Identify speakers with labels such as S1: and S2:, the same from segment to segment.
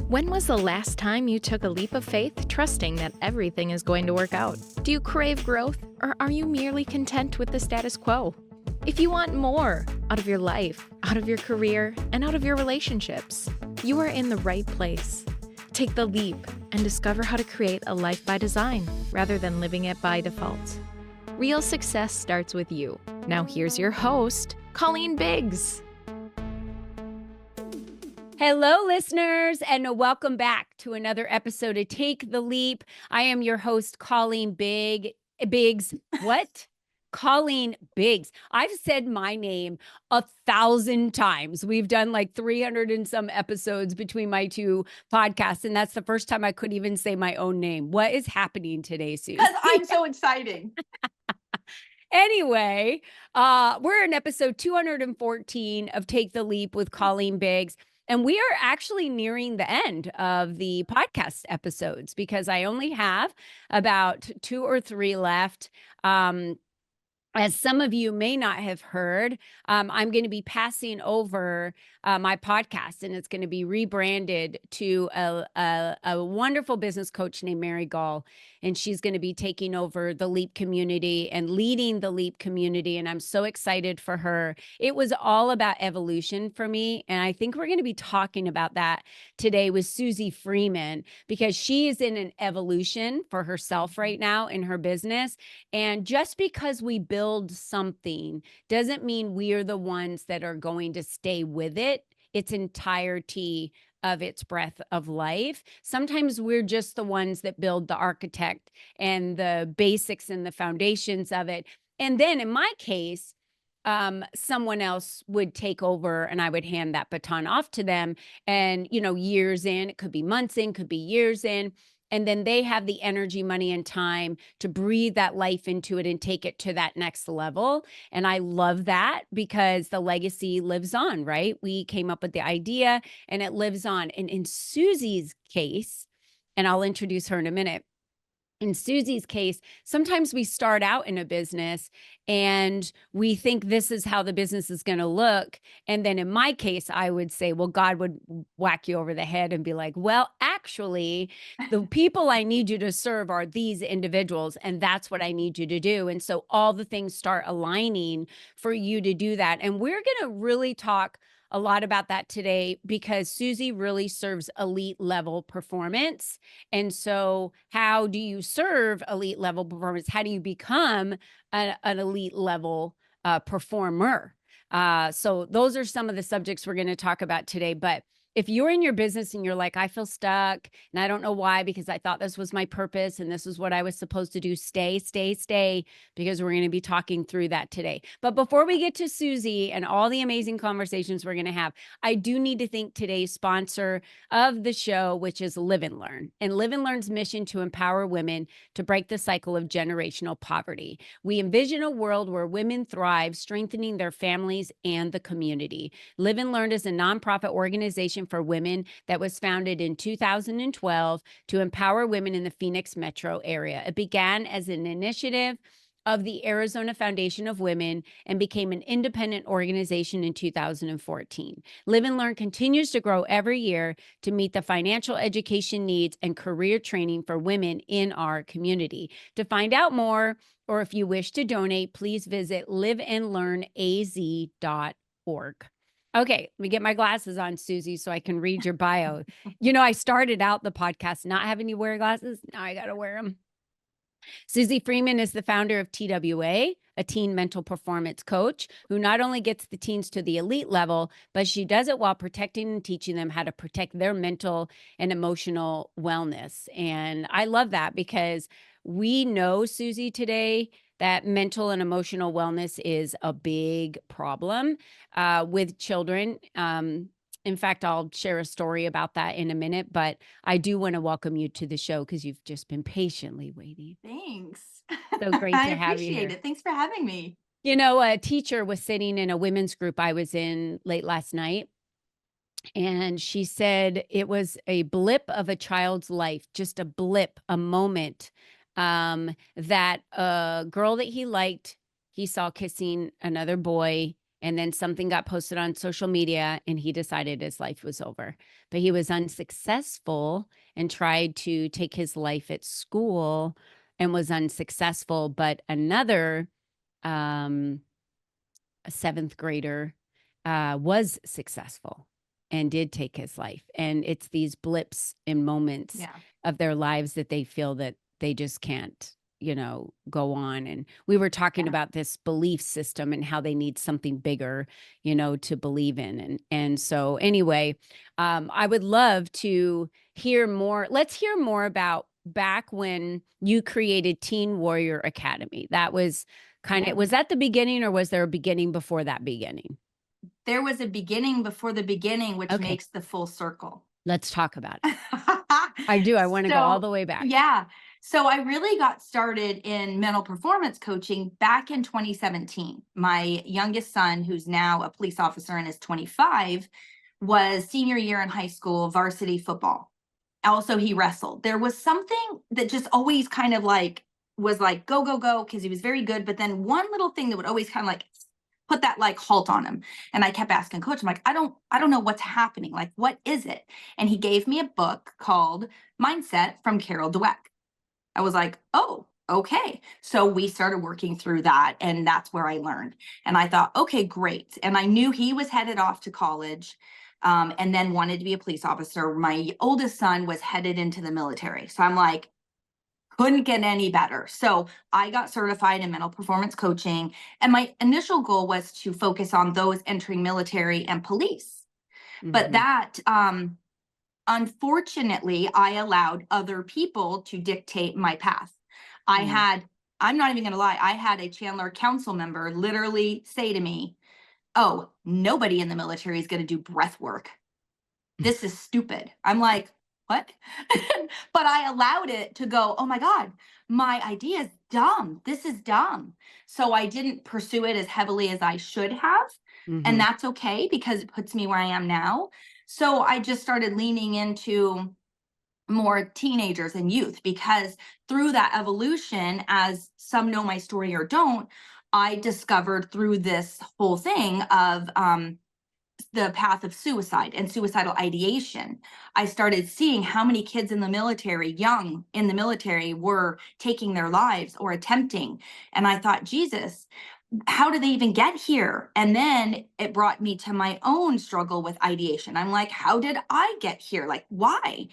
S1: When was the last time you took a leap of faith, trusting that everything is going to work out? Do you crave growth, or are you merely content with the status quo? If you want more out of your life, out of your career, and out of your relationships, you are in the right place. Take the leap and discover how to create a life by design rather than living it by default. Real success starts with you. Now here's your host, Colleen Biggs.
S2: Hello, listeners, and welcome back to another episode of Take the Leap. I am your host, Colleen Biggs. What? Colleen Biggs. I've said my name 1,000 times. We've done like 300 and some episodes between my two podcasts, and that's the first time I could even say my own name. What is happening today, Susie?
S3: Because I'm so exciting.
S2: Anyway, we're in episode 214 of Take the Leap with Colleen Biggs. And we are actually nearing the end of the podcast episodes because I only have about 2 or 3 left. As some of you may not have heard, I'm going to be passing over my podcast, and it's going to be rebranded to a wonderful business coach named Mary Gall, and she's going to be taking over the Leap community and leading the Leap community, and I'm so excited for her. It was all about evolution for me, and I think we're going to be talking about that today with Susie Freeman because she is in an evolution for herself right now in her business, and just because we build something doesn't mean we are the ones that are going to stay with its entirety of its breath of life. Sometimes we're just the ones that build the architect and the basics and the foundations of it. And then in my case, someone else would take over and I would hand that baton off to them. And, years in, it could be months in, could be years in. And then they have the energy, money, and time to breathe that life into it and take it to that next level. And I love that because the legacy lives on, right? We came up with the idea and it lives on. And in Susie's case, and I'll introduce her in a minute, in Susie's case, sometimes we start out in a business and we think this is how the business is going to look. And then in my case, I would say, well, God would whack you over the head and be like, well, actually, the people I need you to serve are these individuals, and that's what I need you to do. And so all the things start aligning for you to do that. And we're going to really talk a lot about that today because Susie really serves elite level performance. And so how do you serve elite level performance? How do you become an elite level performer? So those are some of the subjects we're going to talk about today. But if you're in your business and you're like, I feel stuck and I don't know why, because I thought this was my purpose and this is what I was supposed to do, stay, because we're going to be talking through that today. But before we get to Susie and all the amazing conversations we're going to have, I do need to thank today's sponsor of the show, which is Live and Learn. And Live and Learn's mission to empower women to break the cycle of generational poverty. We envision a world where women thrive, strengthening their families and the community. Live and Learn is a nonprofit organization for women that was founded in 2012 to empower women in the Phoenix metro area. It began as an initiative of the Arizona Foundation of Women and became an independent organization in 2014. Live and Learn continues to grow every year to meet the financial education needs and career training for women in our community. To find out more, or if you wish to donate, please visit liveandlearnaz.org. Okay, let me get my glasses on, Susie, so I can read your bio. I started out the podcast not having you wear glasses. Now I got to wear them. Susie Freeman is the founder of TWA, a teen mental performance coach who not only gets the teens to the elite level, but she does it while protecting and teaching them how to protect their mental and emotional wellness. And I love that because we know, Susie, today that mental and emotional wellness is a big problem with children. In fact, I'll share a story about that in a minute, but I do want to welcome you to the show because you've just been patiently waiting.
S3: Thanks.
S2: So great to
S3: I
S2: have you here.
S3: appreciate it. Thanks for having me.
S2: A teacher was sitting in a women's group I was in late last night, and she said it was a blip of a child's life, just a blip, a moment, that a girl that he liked, he saw kissing another boy, And then something got posted on social media and he decided his life was over. But he was unsuccessful and tried to take his life at school and was unsuccessful. But another a seventh grader was successful and did take his life. And it's these blips and moments of their lives that they feel that they just can't, go on. And we were talking about this belief system and how they need something bigger, to believe in. And so anyway, I would love to hear more. Let's hear more about back when you created Teen Warrior Academy. That was was that the beginning, or was there a beginning before that beginning?
S3: There was a beginning before the beginning, which makes the full circle.
S2: Let's talk about it. I do. I want to go all the way back.
S3: Yeah. So I really got started in mental performance coaching back in 2017. My youngest son, who's now a police officer and is 25, was senior year in high school, varsity football. Also, he wrestled. There was something that just always kind of was like, go, go, go, because he was very good. But then one little thing that would always kind of put that halt on him. And I kept asking coach, I'm like, I don't know what's happening. Like, what is it? And he gave me a book called Mindset from Carol Dweck. I was like, oh, okay. So we started working through that. And that's where I learned. And I thought, okay, great. And I knew he was headed off to college and then wanted to be a police officer. My oldest son was headed into the military. So I'm like, couldn't get any better. So I got certified in mental performance coaching. And my initial goal was to focus on those entering military and police. But that, unfortunately, I allowed other people to dictate my path. I'm not even going to lie, I had a Chandler council member literally say to me, oh, nobody in the military is going to do breath work. This is stupid. I'm like, what? But I allowed it to go, oh my God, my idea is dumb. This is dumb. So I didn't pursue it as heavily as I should have. And that's okay because it puts me where I am now. So I just started leaning into more teenagers and youth, because through that evolution, as some know my story or don't, I discovered through this whole thing of the path of suicide and suicidal ideation. I started seeing how many kids in the military, young in the military, were taking their lives or attempting. And I thought, Jesus, how did they even get here? And then it brought me to my own struggle with ideation. I'm like, how did I get here? Like, why?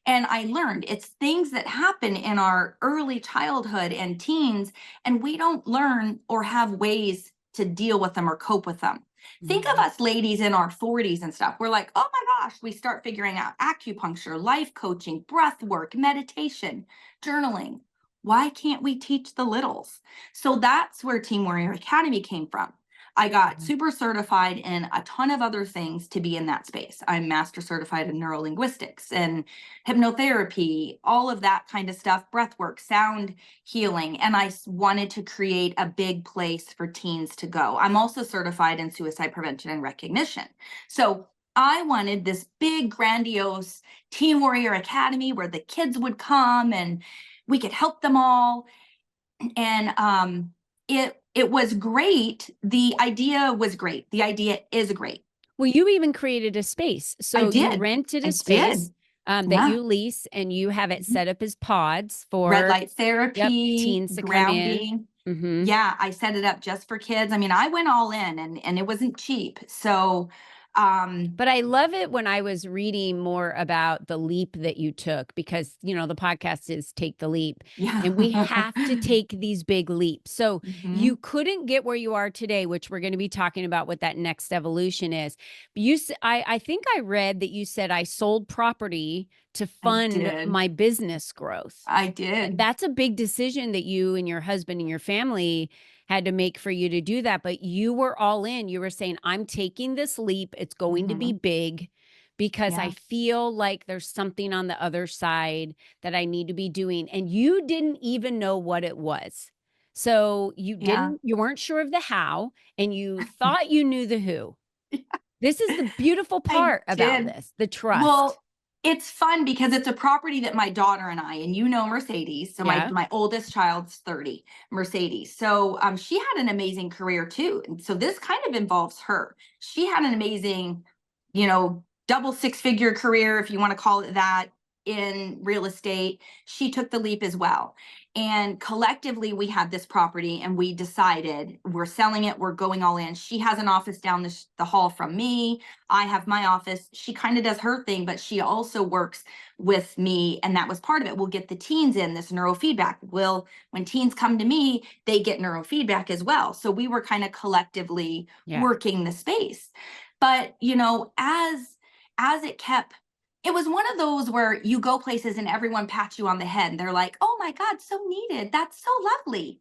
S3: And I learned it's things that happen in our early childhood and teens, and we don't learn or have ways to deal with them or cope with them. Think of us ladies in our 40s and stuff. We're like, oh my gosh, we start figuring out acupuncture, life coaching, breath work, meditation, journaling. Why can't we teach the littles? So that's where Teen Warrior Academy came from. I got super certified in a ton of other things to be in that space. I'm master certified in neurolinguistics and hypnotherapy, all of that kind of stuff, breath work, sound healing. And I wanted to create a big place for teens to go. I'm also certified in suicide prevention and recognition. So I wanted this big, grandiose Teen Warrior Academy where the kids would come and we could help them all. And it was great. The idea was great. The idea is great.
S2: Well, you even created a space. So you rented a space that you lease, and you have it set up as pods for
S3: red light therapy,
S2: teens to
S3: grounding.
S2: Come in.
S3: Yeah, I set it up just for kids. I mean, I went all in, and it wasn't cheap. So
S2: but I love it when I was reading more about the leap that you took, because, the podcast is Take the Leap.
S3: Yeah.
S2: And we have to take these big leaps. So you couldn't get where you are today, which we're going to be talking about what that next evolution is. But I think I read that you said I sold property to fund my business growth.
S3: I did.
S2: That's a big decision that you and your husband and your family had to make for you to do that. But you were all in. You were saying, I'm taking this leap. It's going to be big because I feel like there's something on the other side that I need to be doing. And you didn't even know what it was. So you weren't sure of the how, and you thought you knew the who. This is the beautiful part about this, the trust.
S3: Well, It's fun because it's a property that my daughter and I, and Mercedes. So
S2: Yeah.
S3: my oldest child's 30, Mercedes. So she had an amazing career too. And so this kind of involves her. She had an amazing, double six-figure career, if you want to call it that, in real estate. She took the leap as well. And collectively, we had this property and we decided we're selling it. We're going all in. She has an office down the hall from me. I have my office. She kind of does her thing, but she also works with me. And that was part of it. We'll get the teens in this neurofeedback. When teens come to me, they get neurofeedback as well. So we were kind of collectively working the space. But, as it was one of those where you go places and everyone pats you on the head and they're like, oh my God, so needed. That's so lovely.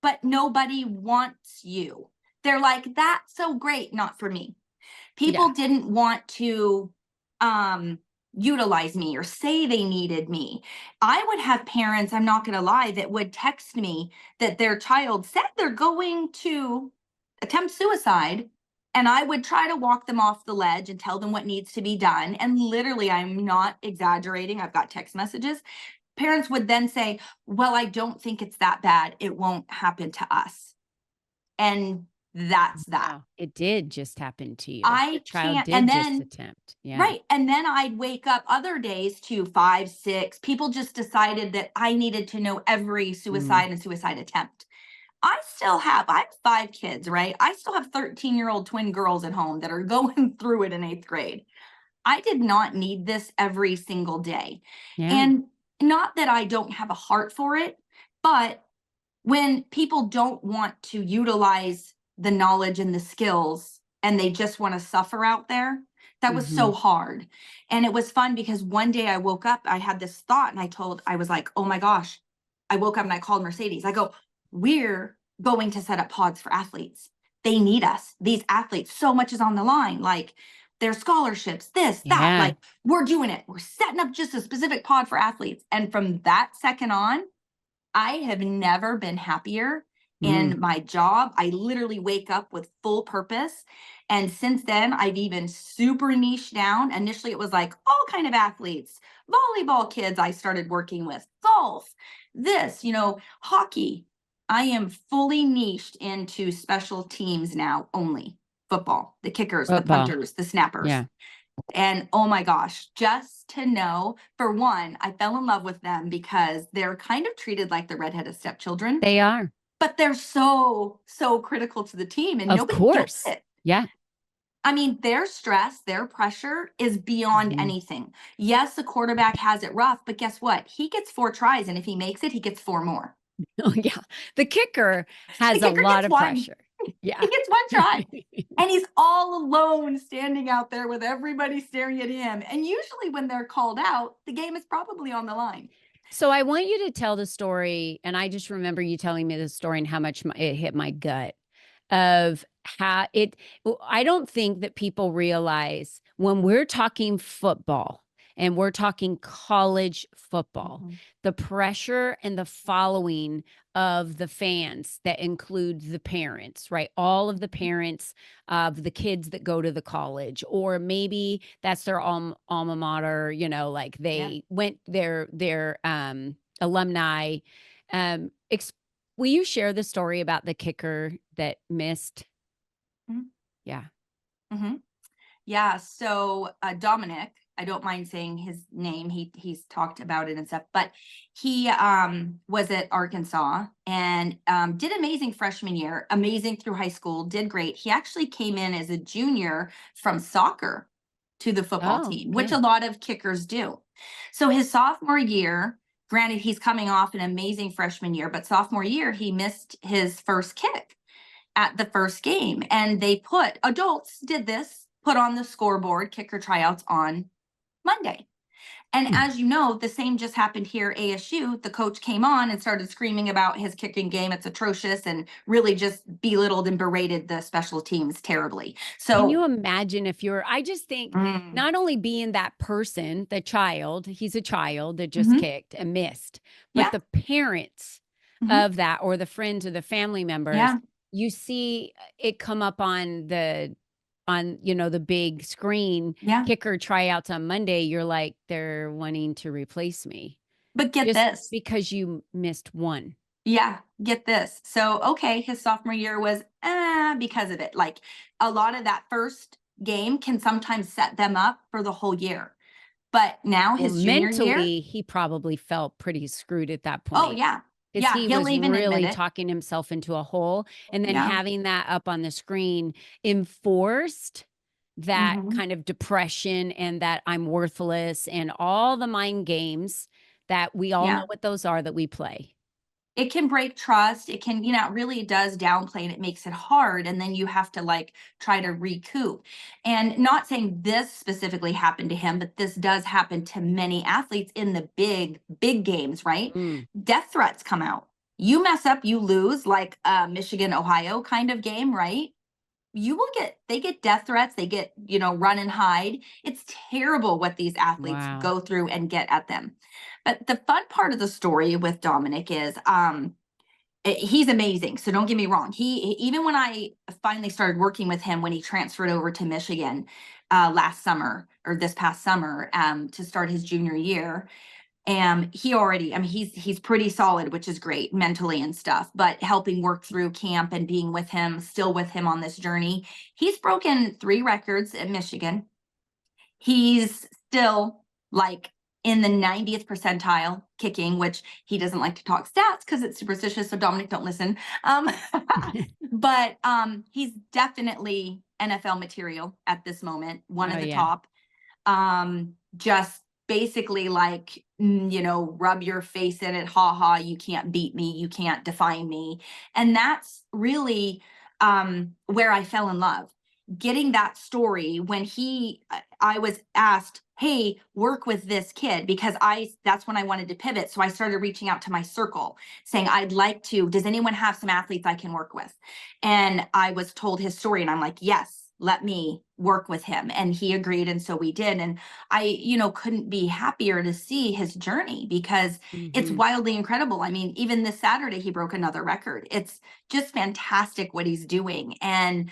S3: But nobody wants you. They're like, that's so great. Not for me. People didn't want to utilize me or say they needed me. I would have parents, I'm not going to lie, that would text me that their child said they're going to attempt suicide. And I would try to walk them off the ledge and tell them what needs to be done. And literally, I'm not exaggerating. I've got text messages. Parents would then say, well, I don't think it's that bad. It won't happen to us. And that's that.
S2: Wow. It did just happen to you.
S3: The
S2: child did just attempt. Yeah.
S3: Right. And then I'd wake up other days to 5, 6. People just decided that I needed to know every suicide and suicide attempt. I have 5 kids, right? I still have 13-year-old twin girls at home that are going through it in 8th grade. I did not need this every single day.
S2: Yeah.
S3: And not that I don't have a heart for it, but when people don't want to utilize the knowledge and the skills and they just want to suffer out there, that was so hard. And it was fun because one day I woke up, I had this thought and I was like, oh my gosh. I woke up and I called Mercedes. I go, we're going to set up pods for athletes. They need us. These athletes, so much is on the line, like their scholarships, this, that, like we're doing it. We're setting up just a specific pod for athletes. And from that second on, I have never been happier in my job. I literally wake up with full purpose. And since then, I've even super niched down. Initially, it was like all kind of athletes, volleyball kids I started working with, golf, hockey. I am fully niched into special teams now only. Football, the kickers, the punters, the snappers. Yeah. And oh my gosh, just to know, for one, I fell in love with them because they're kind of treated like the redheaded stepchildren.
S2: They are.
S3: But they're so critical to the team. And nobody gets it.
S2: Yeah.
S3: I mean, their stress, their pressure is beyond anything. Yes, the quarterback has it rough, but guess what? He gets 4 tries. And if he makes it, he gets 4 more.
S2: Oh, yeah. The kicker has a lot of pressure. Yeah.
S3: He gets 1 try. And he's all alone standing out there with everybody staring at him. And usually when they're called out, the game is probably on the line.
S2: So I want you to tell the story. And I just remember you telling me the story and how much it hit my gut of how I don't think that people realize when we're talking football and we're talking college football, the pressure and the following of the fans that include the parents, right? All of the parents of the kids that go to the college, or maybe that's their alma mater, like they went their alumni. Will you share the story about the kicker that missed? Yeah.
S3: Yeah. So Dominic, I don't mind saying his name. He's talked about it and stuff, but he was at Arkansas and did amazing freshman year, amazing through high school, did great. He actually came in as a junior from soccer to the football team, which a lot of kickers do. So his sophomore year, granted, he's coming off an amazing freshman year, but sophomore year, he missed his first kick at the first game. And adults did this, put on the scoreboard kicker tryouts on Monday. And as you know, the same just happened here at ASU. The coach came on and started screaming about his kicking game. It's atrocious, and really just belittled and berated the special teams terribly. So
S2: can you imagine I just think not only being that person, the child, he's a child that just kicked and missed, but the parents of that, or the friends or the family members, you see it come up on the on, the big screen
S3: Yeah.
S2: kicker tryouts on Monday, you're like, they're wanting to replace me
S3: But get
S2: just
S3: this.
S2: because you missed one.
S3: Yeah, get this. So, okay, his sophomore year was because of it. Like a lot of that first game can sometimes set them up for the whole year. But now
S2: Well,
S3: his junior year,
S2: mentally, he probably felt pretty screwed at that
S3: oh
S2: point
S3: yeah.
S2: because
S3: Yeah,
S2: he
S3: he'll
S2: was
S3: even admit
S2: really
S3: it.
S2: talking himself into a hole. And then
S3: Yeah.
S2: having that up on the screen enforced that
S3: Mhm.
S2: kind of depression and that I'm worthless and all the mind games that we all know
S3: Yeah.
S2: what those are that we play.
S3: It can break trust. It can, it really does downplay and it makes it hard. And then you have to like try to recoup. And not saying this specifically happened to him, but this does happen to many athletes in the big, big games, right?
S2: Mm,
S3: Death threats come out. You mess up, you lose, like a Michigan, Ohio kind of game, right? They get death threats, they get, run and hide. It's terrible what these athletes
S2: wow.
S3: go through and get at them. But the fun part of the story with Dominic is he's amazing. So don't get me wrong. Even when I finally started working with him when he transferred over to Michigan last summer or this past summer to start his junior year, he already, he's pretty solid, which is great mentally and stuff, but helping work through camp and being with him, still with him on this journey. He's broken 3 records at Michigan. He's still like in the 90th percentile kicking, which he doesn't like to talk stats because it's superstitious. So Dominic, don't listen. But he's definitely NFL material at this moment, one
S2: Oh,
S3: of the
S2: yeah.
S3: top. Just basically like, rub your face in it. Ha ha, you can't beat me. You can't define me. And that's really where I fell in love. Getting that story when I was asked, hey, work with this kid, because that's when I wanted to pivot. So I started reaching out to my circle saying, does anyone have some athletes I can work with? And I was told his story and I'm like, yes, let me work with him. And he agreed. And so we did. And I, couldn't be happier to see his journey because it's
S2: Mhm.
S3: wildly incredible. I mean, even this Saturday, he broke another record. It's just fantastic what he's doing. And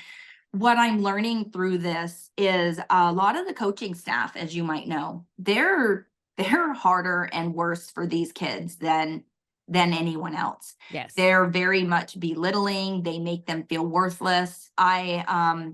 S3: what I'm learning through this is a lot of the coaching staff, as you might know, they're harder and worse for these kids than anyone else.
S2: Yes.
S3: They're very much belittling. They make them feel worthless. I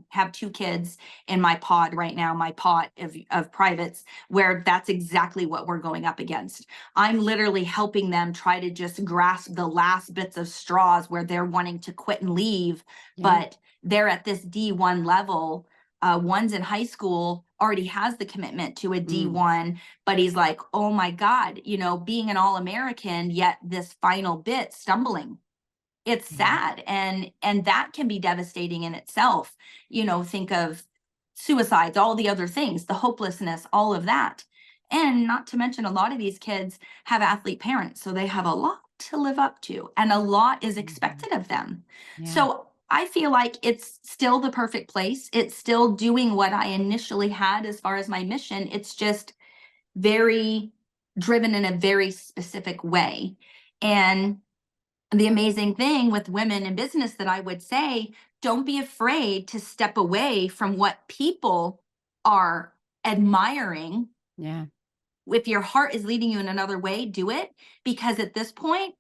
S3: have 2 kids in my pod right now, my pot of privates, where that's exactly what we're going up against. I'm literally helping them try to just grasp the last bits of straws where they're wanting to quit and leave,
S2: Yeah.
S3: but they're at this D1 level. One's in high school, already has the commitment to a D1, but he's like, oh my God, being an All-American, yet this final bit stumbling. It's
S2: Yeah.
S3: sad. And that can be devastating in itself. Think of suicides, all the other things, the hopelessness, all of that. And not to mention a lot of these kids have athlete parents, so they have a lot to live up to and a lot is
S2: Mhm.
S3: expected of them.
S2: Yeah.
S3: So I feel like it's still the perfect place. It's still doing what I initially had as far as my mission. It's just very driven in a very specific way. And the amazing thing with women in business that I would say, don't be afraid to step away from what people are admiring.
S2: Yeah.
S3: If your heart is leading you in another way, do it. Because at this point,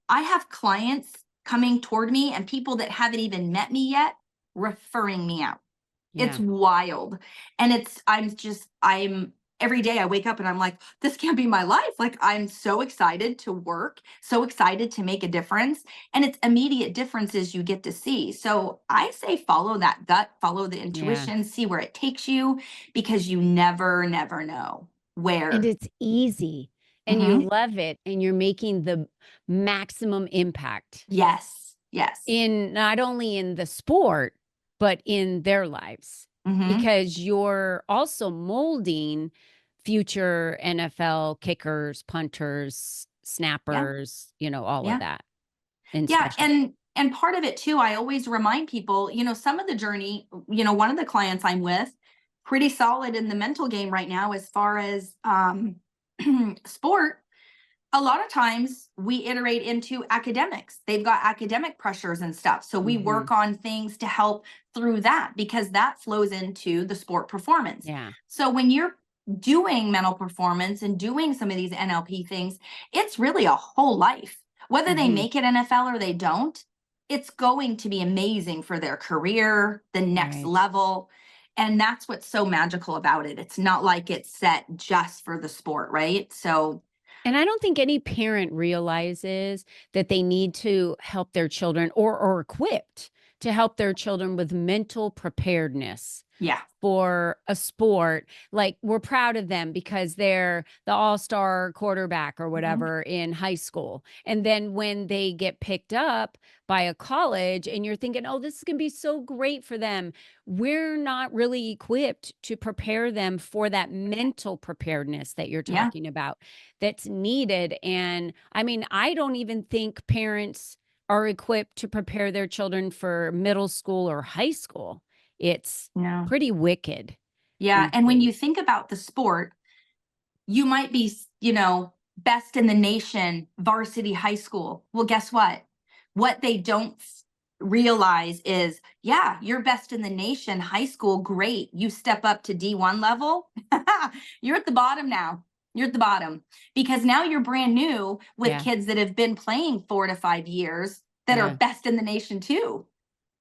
S3: I have clients coming toward me and people that haven't even met me yet referring me out. It's
S2: Yeah.
S3: wild. And I'm every day I wake up and I'm like, this can't be my life. Like, I'm so excited to work, so excited to make a difference. And it's immediate differences you get to see. So I say follow that gut, follow the
S2: Yeah.
S3: intuition, see where it takes you, because you never, never know
S2: And
S3: where.
S2: it's easy and you
S3: Mhm.
S2: love it and you're making the maximum impact
S3: Yes. Yes.
S2: in not only in the sport, but in their lives
S3: Mhm.
S2: because you're also molding future NFL kickers, punters,
S3: Yeah.
S2: snappers, all of
S3: Yeah.
S2: that. And
S3: Yeah,
S2: special.
S3: and part of it too, I always remind people, some of the journey, one of the clients I'm with, pretty solid in the mental game right now as far as sport. A lot of times we iterate into academics. They've got academic pressures and stuff. So we work on things to help through that, because that flows into the sport performance.
S2: Yeah.
S3: So when you're doing mental performance and doing some of these NLP things, it's really a whole life. Whether they make it NFL or they don't, it's going to be amazing for their career, the next
S2: Right.
S3: level. And that's what's so magical about it. It's not like it's set just for the sport, right? So
S2: And I don't think any parent realizes that they need to help their children or are equipped to help their children with mental preparedness
S3: yeah,
S2: for a sport. Like, we're proud of them because they're the all-star quarterback or whatever in high school. And then when they get picked up by a college and you're thinking, oh, this is going to be so great for them, we're not really equipped to prepare them for that mental preparedness that you're
S3: yeah,
S2: talking about that's needed. And I mean, I don't even think parents are equipped to prepare their children for middle school or high school. It's
S3: no.
S2: pretty wicked
S3: Yeah.
S2: these
S3: And when you
S2: days.
S3: think about the sport, you might be, best in the nation, varsity high school. Well, guess what? What they don't realize is, yeah, you're best in the nation, high school, great. You step up to D1 level, you're at the bottom now. You're at the bottom because now you're brand new with
S2: Yeah.
S3: kids that have been playing 4 to 5 years that are
S2: Yeah.
S3: best in the nation too,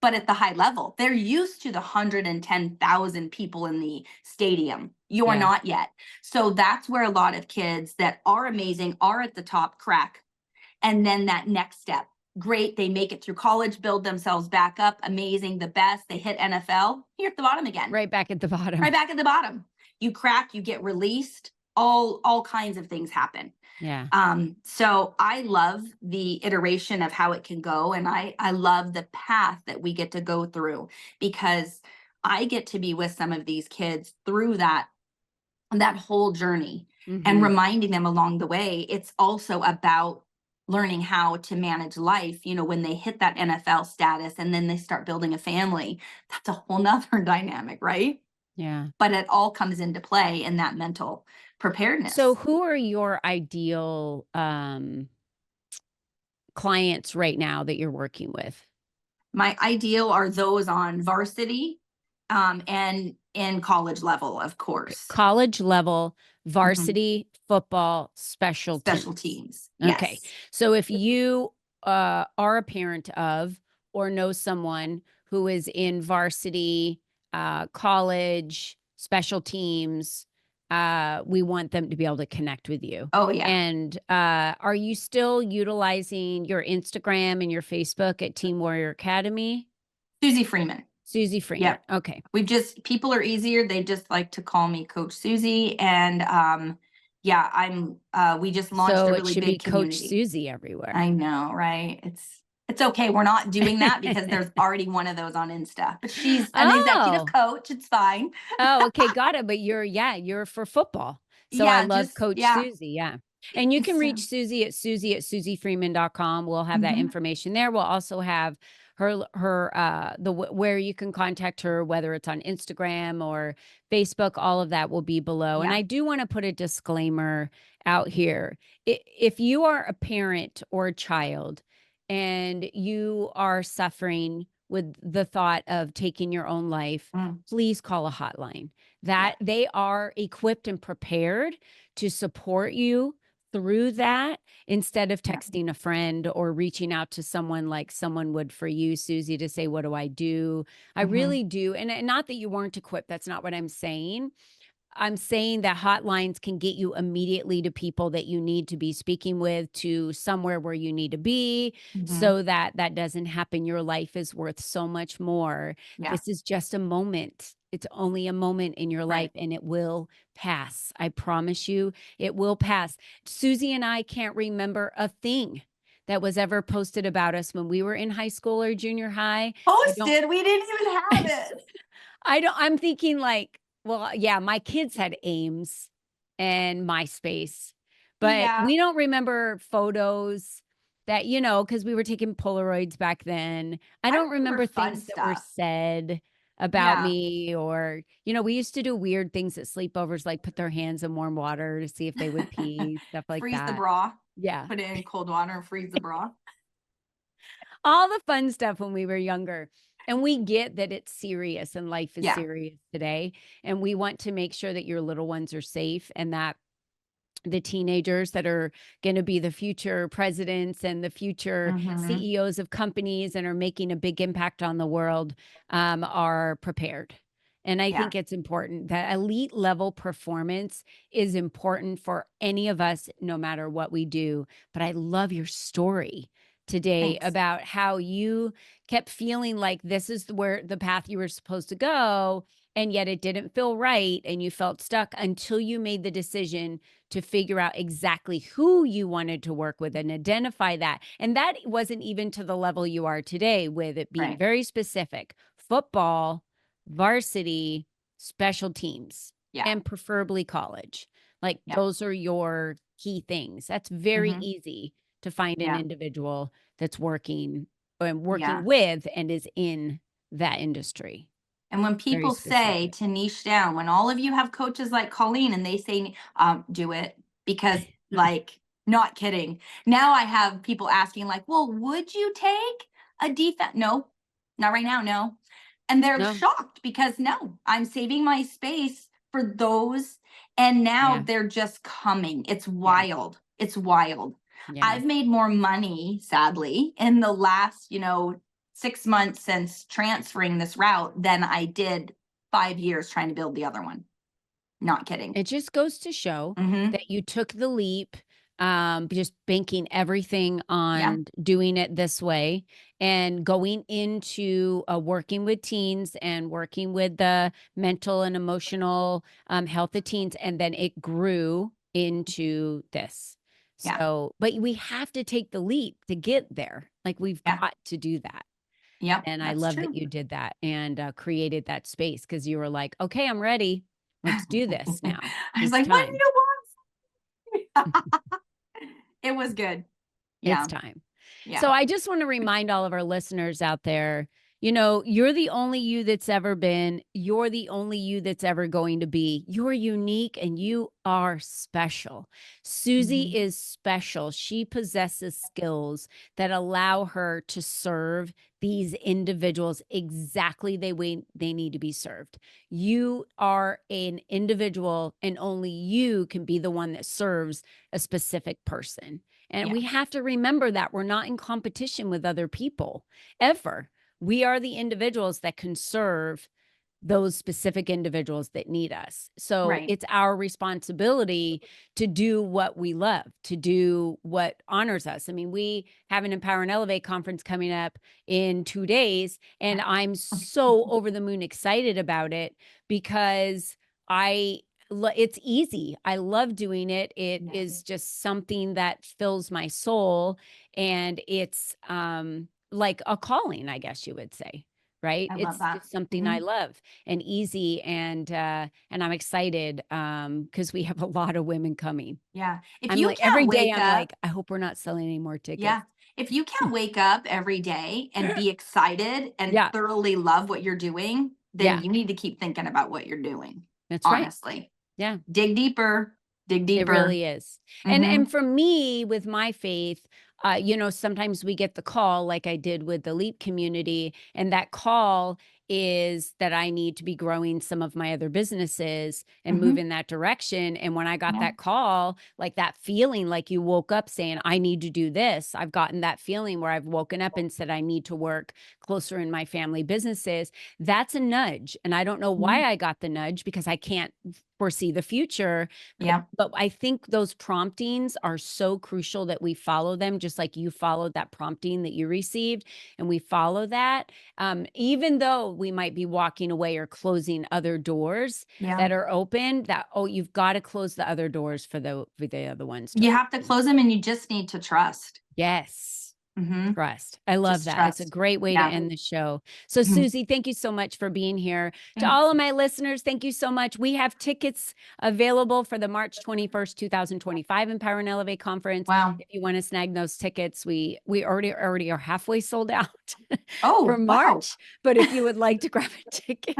S3: but at the high level. They're used to the 110,000 people in the stadium. You're
S2: Yeah.
S3: not yet. So that's where a lot of kids that are amazing are at the top crack. And then that next step, great, they make it through college, build themselves back up, amazing, the best, they hit NFL, you're at the bottom again.
S2: Right back at the bottom.
S3: Right back at the bottom. You crack, you get released, all kinds of things happen.
S2: Yeah.
S3: So I love the iteration of how it can go. And I love the path that we get to go through, because I get to be with some of these kids through that whole journey and reminding them along the way. It's also about learning how to manage life, when they hit that NFL status and then they start building a family. That's a whole nother dynamic, right?
S2: Yeah.
S3: But it all comes into play in that mental preparedness.
S2: So who are your ideal clients right now that you're working with?
S3: My ideal are those on varsity and in college level, of course.
S2: College level, varsity football, special
S3: Special
S2: teams.
S3: teams.
S2: Okay.
S3: Yes.
S2: So if you are a parent of or know someone who is in varsity, college, special teams, we want them to be able to connect with you.
S3: Oh, yeah.
S2: And are you still utilizing your Instagram and your Facebook at Team Warrior Academy?
S3: Susie Freeman.
S2: Susie Freeman.
S3: Yep.
S2: Okay.
S3: People are easier. They just like to call me Coach Susie. And we just launched
S2: So
S3: a
S2: it
S3: really
S2: should be
S3: big
S2: Coach
S3: community.
S2: Susie everywhere.
S3: I know, right? It's okay. We're not doing that because there's already one of those on Insta. But she's an executive coach. It's fine.
S2: Oh, okay, got it. But you're for football. So I love Coach Susie. Yeah. And you can reach Susie at susifreeman.com. We'll have that information there. We'll also have where you can contact her, whether it's on Instagram or Facebook. All of that will be below. And
S3: Yeah.
S2: I do want to put a disclaimer out here. If you are a parent or a child and you are suffering with the thought of taking your own life, please call a hotline. That they are equipped and prepared to support you through that, instead of texting a friend or reaching out to someone like someone would for you, Susie, to say, what do I do? I really do. And not that you weren't equipped. That's not what I'm saying. I'm saying that hotlines can get you immediately to people that you need to be speaking with, to somewhere where you need to be, so that that doesn't happen. Your life is worth so much more.
S3: Yeah.
S2: This is just a moment. It's only a moment in your life,
S3: Right.
S2: and it will pass. I promise you, it will pass. Susie and I can't remember a thing that was ever posted about us when we were in high school or junior high.
S3: Posted. We didn't even have it.
S2: I'm thinking like, well, yeah, my kids had Ames and MySpace, but
S3: Yeah.
S2: we don't remember photos that, because we were taking Polaroids back then. I don't remember
S3: fun
S2: things that were
S3: stuff.
S2: said about me, or, we used to do weird things at sleepovers, like put their hands in warm water to see if they would pee, stuff like
S3: Freeze the
S2: that.
S3: bra.
S2: Yeah.
S3: Put it in cold water and freeze the bra.
S2: All the fun stuff when we were younger. And we get that it's serious and life is serious today. And we want to make sure that your little ones are safe, and that the teenagers that are going to be the future presidents and the future CEOs of companies and are making a big impact on the world are prepared. And I think it's important that elite level performance is important for any of us, no matter what we do. But I love your story today about how you kept feeling like this is where the path you were supposed to go, and yet it didn't feel right, and you felt stuck until you made the decision to figure out exactly who you wanted to work with and identify that. And that wasn't even to the level you are today, with it being very specific: football, varsity, special teams, and preferably college. Like those are your key things. That's very easy to find an individual that's working with and is in that industry.
S3: And when people say to niche down, when all of you have coaches like Colleen and they say, do it, because like, not kidding. Now I have people asking like, well, would you take a defense? No, not right now. No. And they're shocked because no, I'm saving my space for those. And now they're just coming. It's wild. It's wild. I've made more money, sadly, in the last, 6 months since transferring this route than I did 5 years trying to build the other one. Not kidding.
S2: It just goes to show that you took the leap, just banking everything on doing it this way, and going into working with teens and working with the mental and emotional health of teens. And then it grew into this. So, but we have to take the leap to get there. Like, we've got to do that.
S3: Yeah.
S2: And I love that you did that and created that space, because you were like, okay, I'm ready. Let's do this now.
S3: I was like, what do you want? It was good. Yeah.
S2: It's time. Yeah. So I just want to remind all of our listeners out there, you're the only you that's ever been. You're the only you that's ever going to be. You're unique and you are special. Susie is special. She possesses skills that allow her to serve these individuals exactly the way they need to be served. You are an individual, and only you can be the one that serves a specific person. And we have to remember that we're not in competition with other people ever. We are the individuals that can serve those specific individuals that need us. So it's our responsibility to do what we love, to do what honors us. I mean, we have an Empower and Elevate conference coming up in 2 days, and I'm so over the moon excited about it, because it's easy. I love doing it. It is just something that fills my soul, and it's like a calling, I guess you would say, right? It's just something I love, and easy, and I'm excited because we have a lot of women coming.
S3: Yeah. If
S2: I'm
S3: you
S2: like,
S3: can't
S2: every day
S3: wake
S2: I'm
S3: up,
S2: like, I hope we're not selling any more tickets.
S3: yeah. If you can't wake up every day and be excited and thoroughly love what you're doing, then you need to keep thinking about what you're doing.
S2: That's
S3: honestly.
S2: right. Yeah.
S3: Dig deeper. Dig deeper.
S2: It really is. And for me, with my faith, sometimes we get the call, like I did with the LEAP community, and that call is that I need to be growing some of my other businesses and move in that direction. And when I got that call, like that feeling, like you woke up saying, I need to do this. I've gotten that feeling where I've woken up and said, I need to work closer in my family businesses. That's a nudge. And I don't know why I got the nudge, because I can't foresee the future. But I think those promptings are so crucial that we follow them, just like you followed that prompting that you received, and we follow that. Even though we might be walking away or closing other doors that are open, you've got to close the other doors for the other ones.
S3: You have to close them, and you just need to trust.
S2: Yes.
S3: Mhm.
S2: Trust. I love
S3: Just
S2: that. It's a
S3: trust.
S2: great way to
S3: Yeah.
S2: end the show. So,
S3: Mhm.
S2: Susie, thank you so much for being here. To
S3: Thanks.
S2: all of my listeners, thank you so much. We have tickets available for the March 21st, 2025 Empower and Elevate conference.
S3: Wow.
S2: If you want to snag those tickets, we already are halfway sold out
S3: Oh,
S2: for
S3: wow.
S2: March. But if you would like to grab a ticket,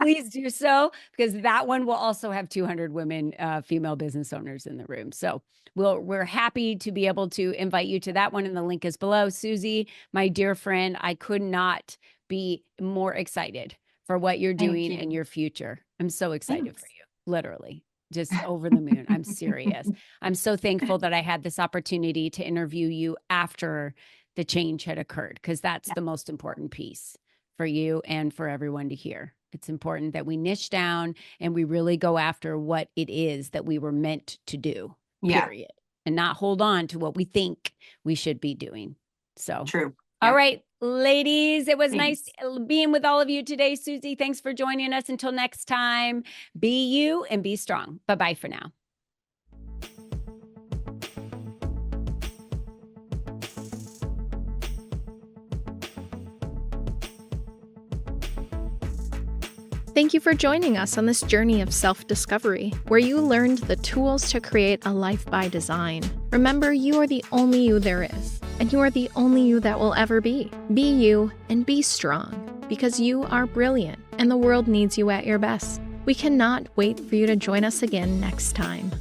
S2: please do so, because that one will also have 200 women, female business owners in the room. So we're happy to be able to invite you to that one, and the link is below. Susie, my dear friend, I could not be more excited for what you're
S3: Thank
S2: doing
S3: you.
S2: in your future. I'm so excited for
S3: Thanks.
S2: you, literally. Just over the moon. I'm serious. I'm so thankful that I had this opportunity to interview you after the change had occurred, because that's
S3: Yeah.
S2: the most important piece for you and for everyone to hear. It's important that we niche down and we really go after what it is that we were meant to do,
S3: Yeah.
S2: period, and not hold on to what we think we should be doing. So,
S3: True.
S2: all
S3: Yeah.
S2: right, ladies, it was nice
S3: Thanks.
S2: being with all of you today. Susie, thanks for joining us. Until next time, be you and be strong. Bye-bye for now.
S1: Thank you for joining us on this journey of self-discovery, where you learned the tools to create a life by design. Remember, you are the only you there is, and you are the only you that will ever be. Be you and be strong, because you are brilliant, and the world needs you at your best. We cannot wait for you to join us again next time.